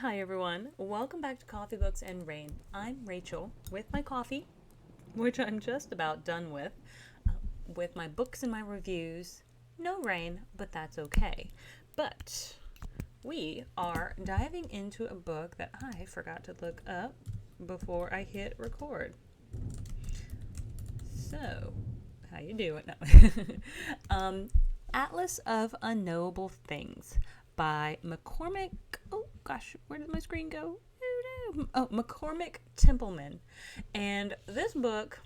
Hi everyone, welcome back to Coffee, Books, and Rain. I'm Rachel with my coffee, which I'm just about done with my books and my reviews. No rain, but that's okay. But we are diving into a book that I forgot to look up before I hit record. So, how you doing? No. Atlas of Unknowable Things by McCormick. Oh gosh, where did my screen go? Oh, McCormick Templeman. And this book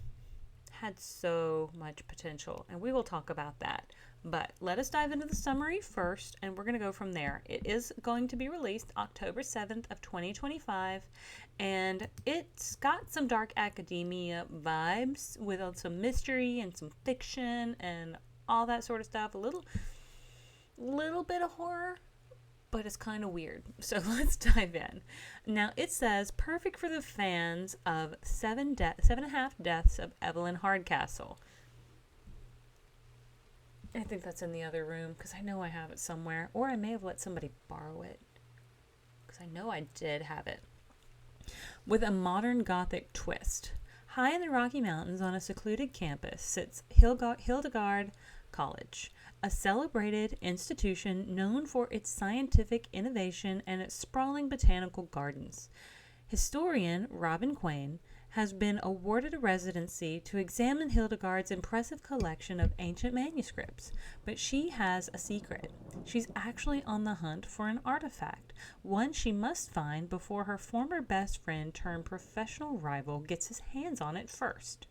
had so much potential, and we will talk about that. But let us dive into the summary first, and we're going to go from there. It is going to be released October 7th of 2025, and it's got some dark academia vibes with some mystery and some fiction and all that sort of stuff. A little bit of horror, but it's kind of weird. So let's dive in. Now it says perfect for the fans of 7.5 Deaths of Evelyn Hardcastle. I think that's in the other room because I know I have it somewhere, or I may have let somebody borrow it because I know I did have it. With a modern Gothic twist. High in the Rocky Mountains on a secluded campus sits Hildegard College, a celebrated institution known for its scientific innovation and its sprawling botanical gardens. Historian Robin Quain has been awarded a residency to examine Hildegard's impressive collection of ancient manuscripts, but she has a secret. She's actually on the hunt for an artifact, one she must find before her former best friend turned professional rival gets his hands on it first.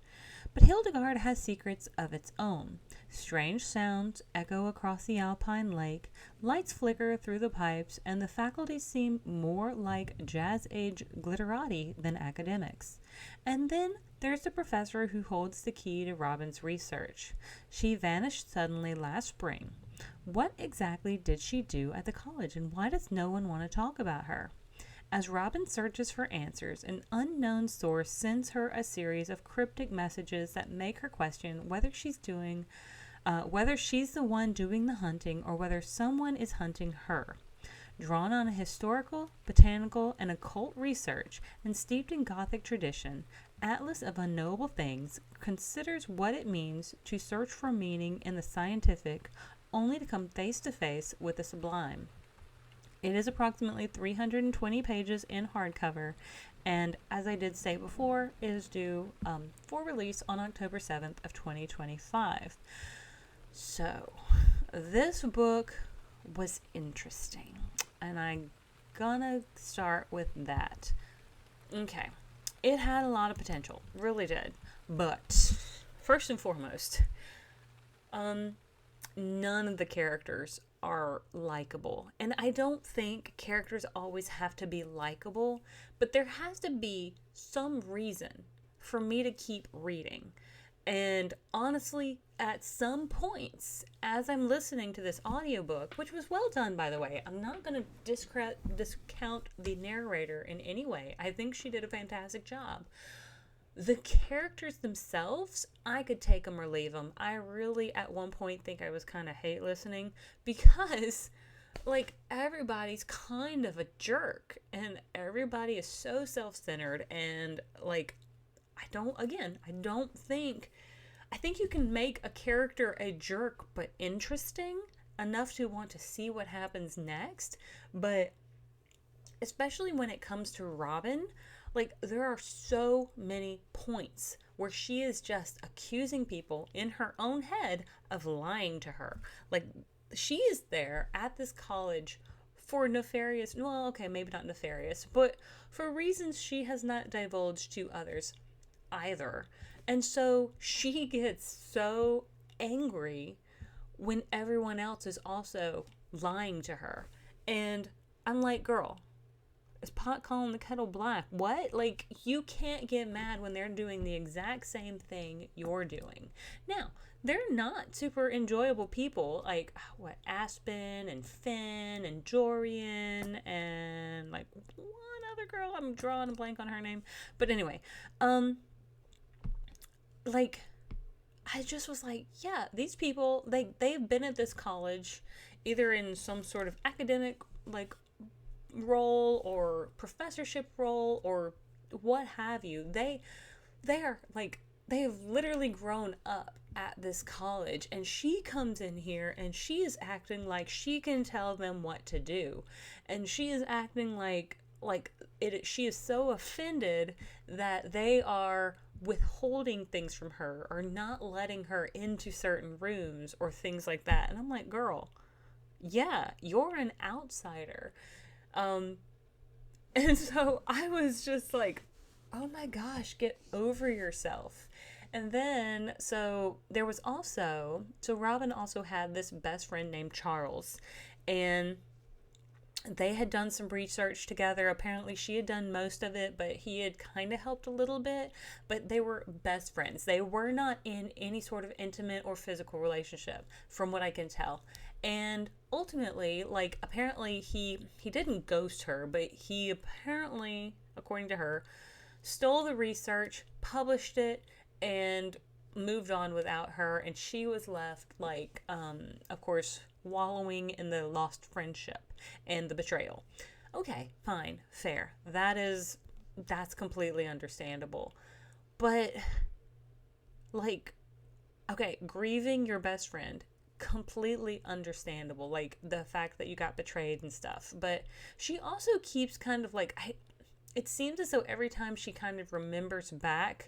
But Hildegard has secrets of its own. Strange sounds echo across the alpine lake, lights flicker through the pipes, and the faculty seem more like jazz-age glitterati than academics. And then there's the professor who holds the key to Robin's research. She vanished suddenly last spring. What exactly did she do at the college, and why does no one want to talk about her? As Robin searches for answers, an unknown source sends her a series of cryptic messages that make her question whether she's the one doing the hunting or whether someone is hunting her. Drawn on a historical, botanical, and occult research and steeped in Gothic tradition, Atlas of Unknowable Things considers what it means to search for meaning in the scientific only to come face to face with the sublime. It is approximately 320 pages in hardcover, and as I did say before, it is due for release on October 7th of 2025. So, this book was interesting, and I'm gonna start with that. Okay, it had a lot of potential, really did, but first and foremost, none of the characters are likable. And I don't think characters always have to be likable, but there has to be some reason for me to keep reading. And honestly, at some points, as I'm listening to this audiobook, which was well done, by the way, I'm not going to discount the narrator in any way. I think she did a fantastic job. The characters themselves, I could take them or leave them. I really, at one point, think I was kind of hate listening because, everybody's kind of a jerk and everybody is so self-centered and, I think you can make a character a jerk but interesting enough to want to see what happens next, but especially when it comes to Robin, there are so many points where she is just accusing people in her own head of lying to her. She is there at this college for nefarious, well, okay, maybe not nefarious, but for reasons she has not divulged to others either. And so she gets so angry when everyone else is also lying to her. And I'm like, girl, is pot calling the kettle black? What? You can't get mad when they're doing the exact same thing you're doing. Now, they're not super enjoyable people, Aspen and Finn and Jorian and, one other girl. I'm drawing a blank on her name. But anyway, I just was like, yeah, these people, they've been at this college either in some sort of academic, role or professorship role or what have you. They are like, they have literally grown up at this college, and she comes in here and she is acting like she can tell them what to do, and she is acting like it, she is so offended that they are withholding things from her or not letting her into certain rooms or things like that. And I'm like, girl, yeah, you're an outsider. um and so I was just like, oh my gosh, get over yourself. And then, so there was also, so Robin also had this best friend named Charles. And they had done some research together. Apparently, she had done most of it, but he had kind of helped a little bit. But they were best friends. They were not in any sort of intimate or physical relationship, from what I can tell. And ultimately, like, apparently he didn't ghost her, but he apparently, according to her, stole the research, published it, and moved on without her. And she was left, like, of course, wallowing in the lost friendship and the betrayal. Okay, fine, fair. That's completely understandable. But, like, okay, grieving your best friend, completely understandable. Like, the fact that you got betrayed and stuff. But she also keeps kind of like, it seems as though every time she kind of remembers back,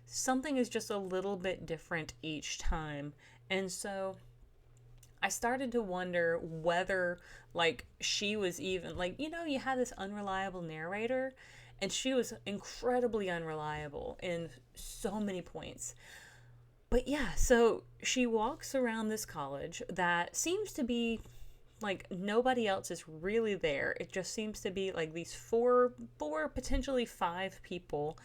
something is just a little bit different each time. And so I started to wonder whether, like, she was even, like, you had this unreliable narrator, and she was incredibly unreliable in so many points. But yeah, so she walks around this college that seems to be like nobody else is really there. It just seems to be like these four, potentially five people.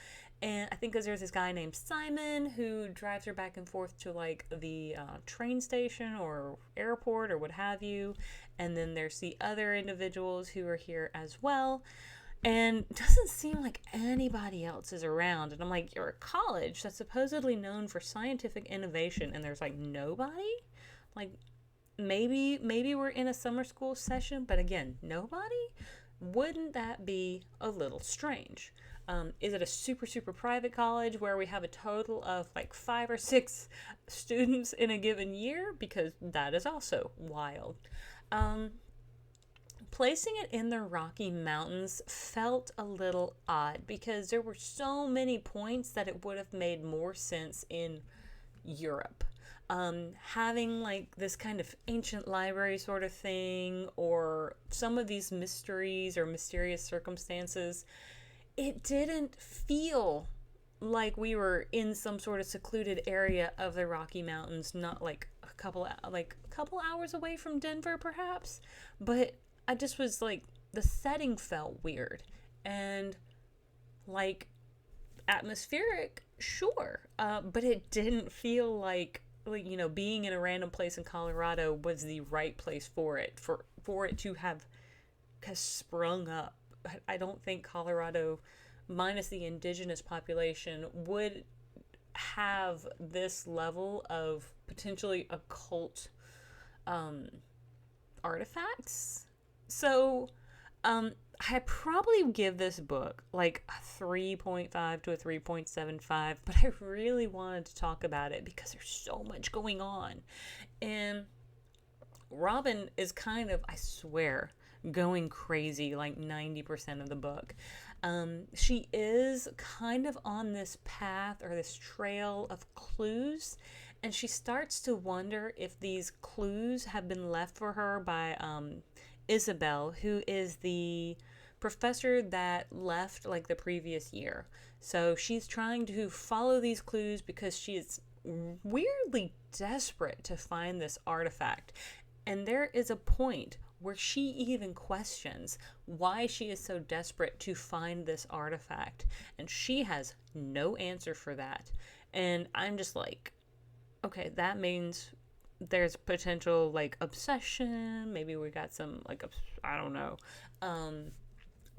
And I think because there's this guy named Simon who drives her back and forth to like the train station or airport or what have you. And then there's the other individuals who are here as well. And it doesn't seem like anybody else is around. And I'm like, you're a college that's supposedly known for scientific innovation, and there's like nobody? Like, maybe we're in a summer school session, but again, nobody? Wouldn't that be a little strange? Is it a super, super private college where we have a total of like 5 or 6 students in a given year? Because that is also wild. Placing it in the Rocky Mountains felt a little odd because there were so many points that it would have made more sense in Europe. Having like this kind of ancient library sort of thing, or some of these mysteries or mysterious circumstances, it didn't feel like we were in some sort of secluded area of the Rocky Mountains, not like a couple hours away from Denver perhaps, but I just was like, the setting felt weird. And like, atmospheric, sure, but it didn't feel like being in a random place in Colorado was the right place for it to have sprung up. I don't think Colorado, minus the indigenous population, would have this level of potentially occult artifacts. So I probably give this book like a 3.5 to a 3.75, but I really wanted to talk about it because there's so much going on. And Robin is kind of, I swear, going crazy like 90% of the book. She is kind of on this path or this trail of clues, and she starts to wonder if these clues have been left for her by Isabel, who is the professor that left like the previous year. So she's trying to follow these clues because she is weirdly desperate to find this artifact. And there is a point where she even questions why she is so desperate to find this artifact. And she has no answer for that. And I'm just like, okay, that means there's potential like obsession. Maybe we got some like, I don't know.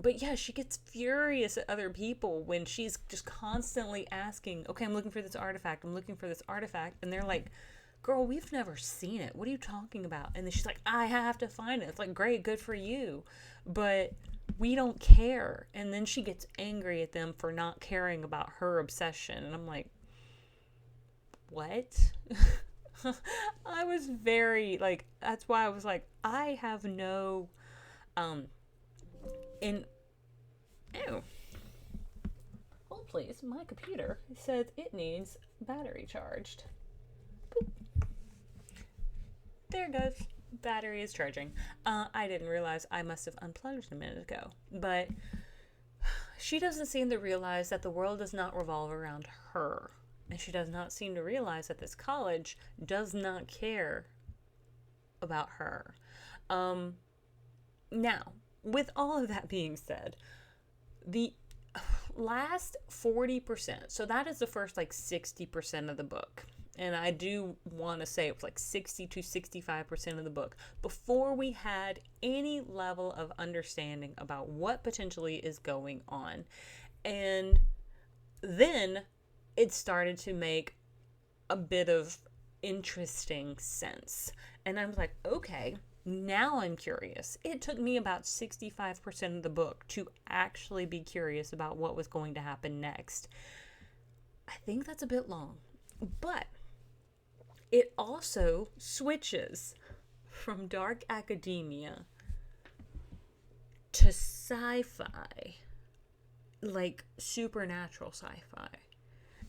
But yeah, she gets furious at other people when she's just constantly asking, okay, I'm looking for this artifact. I'm looking for this artifact. And they're like, girl, we've never seen it. What are you talking about? And then she's like, I have to find it. It's like, great, good for you. But we don't care. And then she gets angry at them for not caring about her obsession. And I'm like, what? I was very, like, that's why I was like, I have no, ew. Hold please, my computer says it needs battery charged. Boop. There it goes. Battery is charging. I didn't realize I must have unplugged a minute ago. But she doesn't seem to realize that the world does not revolve around her. And she does not seem to realize that this college does not care about her. Now, with all of that being said, the last 40%, so that is the first like 60% of the book. And I do want to say it was like 60 to 65% of the book before we had any level of understanding about what potentially is going on. And then it started to make a bit of interesting sense. And I was like, okay, now I'm curious. It took me about 65% of the book to actually be curious about what was going to happen next. I think that's a bit long, but it also switches from dark academia to sci-fi, like supernatural sci-fi.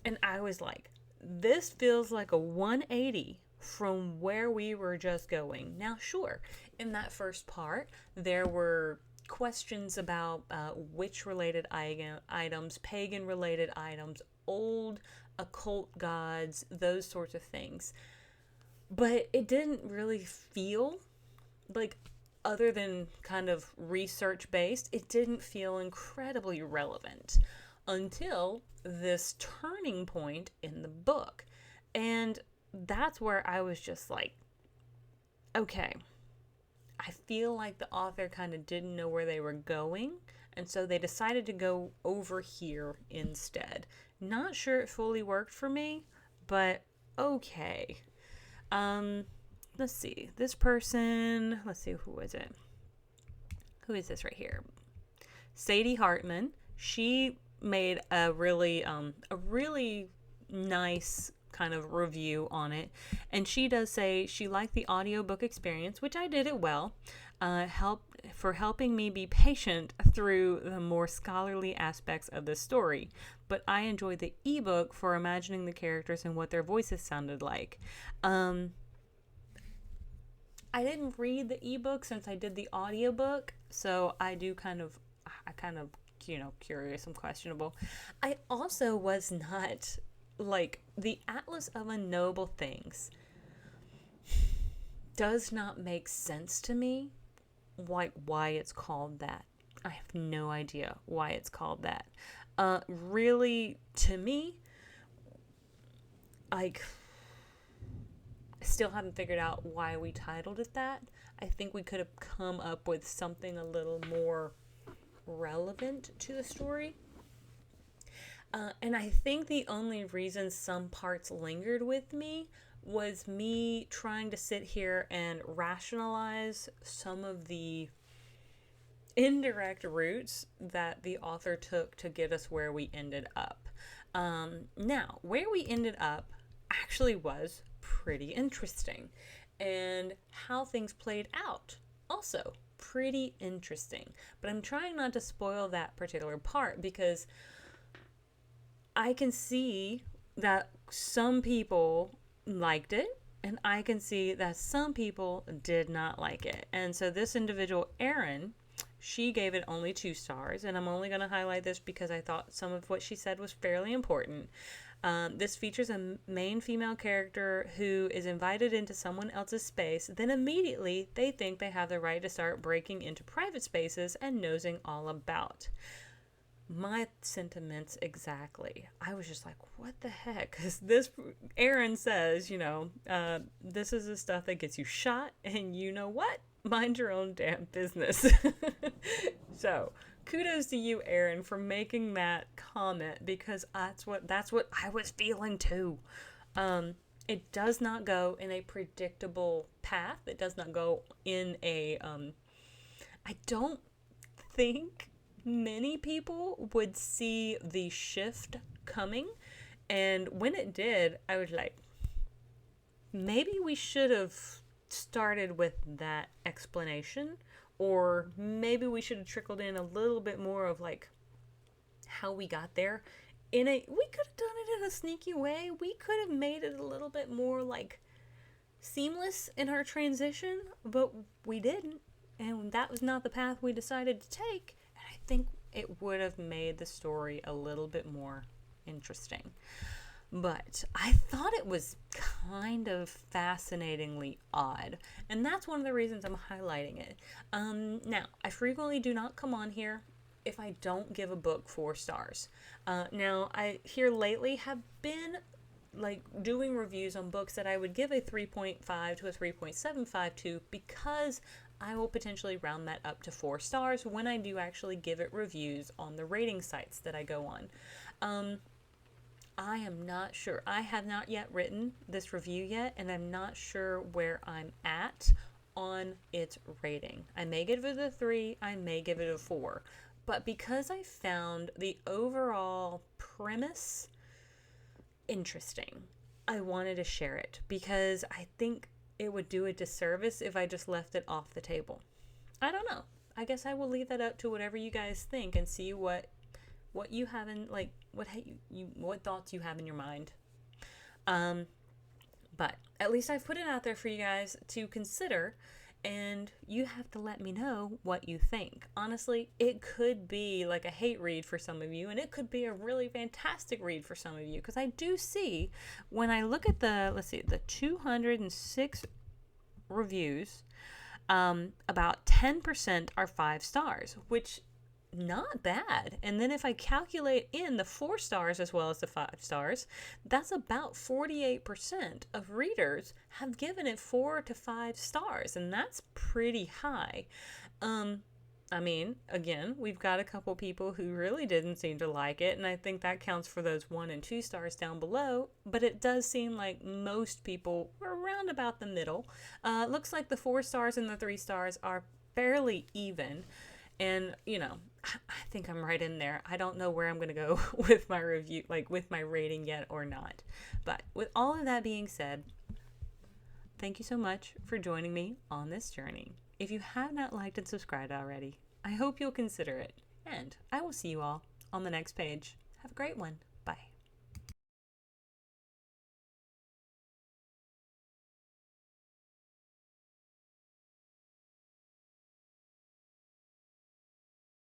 And I was like, this feels like a 180 from where we were just going. Now, sure, in that first part, there were questions about witch-related items, pagan-related items, old occult gods, those sorts of things. But it didn't really feel like, other than kind of research-based, it didn't feel incredibly relevant until this turning point in the book. And that's where I was just like, okay, I feel like the author kind of didn't know where they were going, and so they decided to go over here instead. Not sure it fully worked for me, but okay. Let's see. This person, let's see, who is it? Who is this right here? Sadie Hartman. She made a really nice kind of review on it, and she does say she liked the audiobook experience, which I did it well, helping me be patient through the more scholarly aspects of the story, but I enjoyed the ebook for imagining the characters and what their voices sounded like. I didn't read the ebook since I did the audiobook, so I kind of curious and questionable. I also was not, like, the Atlas of Unknowable Things does not make sense to me, like, why it's called that. I have no idea why it's called that. Really, to me, like, I still haven't figured out why we titled it that. I think we could have come up with something a little more relevant to the story. And I think the only reason some parts lingered with me was me trying to sit here and rationalize some of the indirect routes that the author took to get us where we ended up. Now, where we ended up actually was pretty interesting, and how things played out also pretty interesting. But I'm trying not to spoil that particular part because I can see that some people liked it, and I can see that some people did not like it. And so this individual, Erin, she gave it only 2 stars, and I'm only going to highlight this because I thought some of what she said was fairly important. This features a main female character who is invited into someone else's space, then immediately they think they have the right to start breaking into private spaces and nosing all about. My sentiments exactly. I was just like, what the heck? Because this, Erin says, this is the stuff that gets you shot, and you know what? Mind your own damn business. So, kudos to you, Erin, for making that comment, because that's what I was feeling too. It does not go in a predictable path. It does not go in a, I don't think many people would see the shift coming. And when it did, I was like, maybe we should have started with that explanation, or maybe we should have trickled in a little bit more of like how we got there. We could have done it in a sneaky way. We could have made it a little bit more like seamless in our transition, but we didn't. And that was not the path we decided to take. And I think it would have made the story a little bit more interesting. But I thought it was kind of fascinatingly odd. And that's one of the reasons I'm highlighting it. Now, I frequently do not come on here if I don't give a book 4 stars. Now, I here lately have been like doing reviews on books that I would give a 3.5 to a 3.75 to, because I will potentially round that up to 4 stars when I do actually give it reviews on the rating sites that I go on. I am not sure. I have not yet written this review yet, and I'm not sure where I'm at on its rating. I may give it a 3, I may give it a 4. But because I found the overall premise interesting, I wanted to share it, because I think it would do a disservice if I just left it off the table. I don't know. I guess I will leave that up to whatever you guys think and see what you have in, like, what thoughts you have in your mind. But at least I've put it out there for you guys to consider, and you have to let me know what you think. Honestly, it could be like a hate read for some of you, and it could be a really fantastic read for some of you, because I do see, when I look at the 206 reviews, about 10% are 5 stars, which not bad. And then if I calculate in the 4 stars as well as the 5 stars, that's about 48% of readers have given it 4 to 5 stars, and that's pretty high. I mean, again, we've got a couple people who really didn't seem to like it, and I think that counts for those 1 and 2 stars down below, but it does seem like most people were around about the middle. Looks like the 4 stars and the 3 stars are fairly even. And, you know, I think I'm right in there. I don't know where I'm going to go with my review, like with my rating yet or not. But with all of that being said, thank you so much for joining me on this journey. If you have not liked and subscribed already, I hope you'll consider it. And I will see you all on the next page. Have a great one.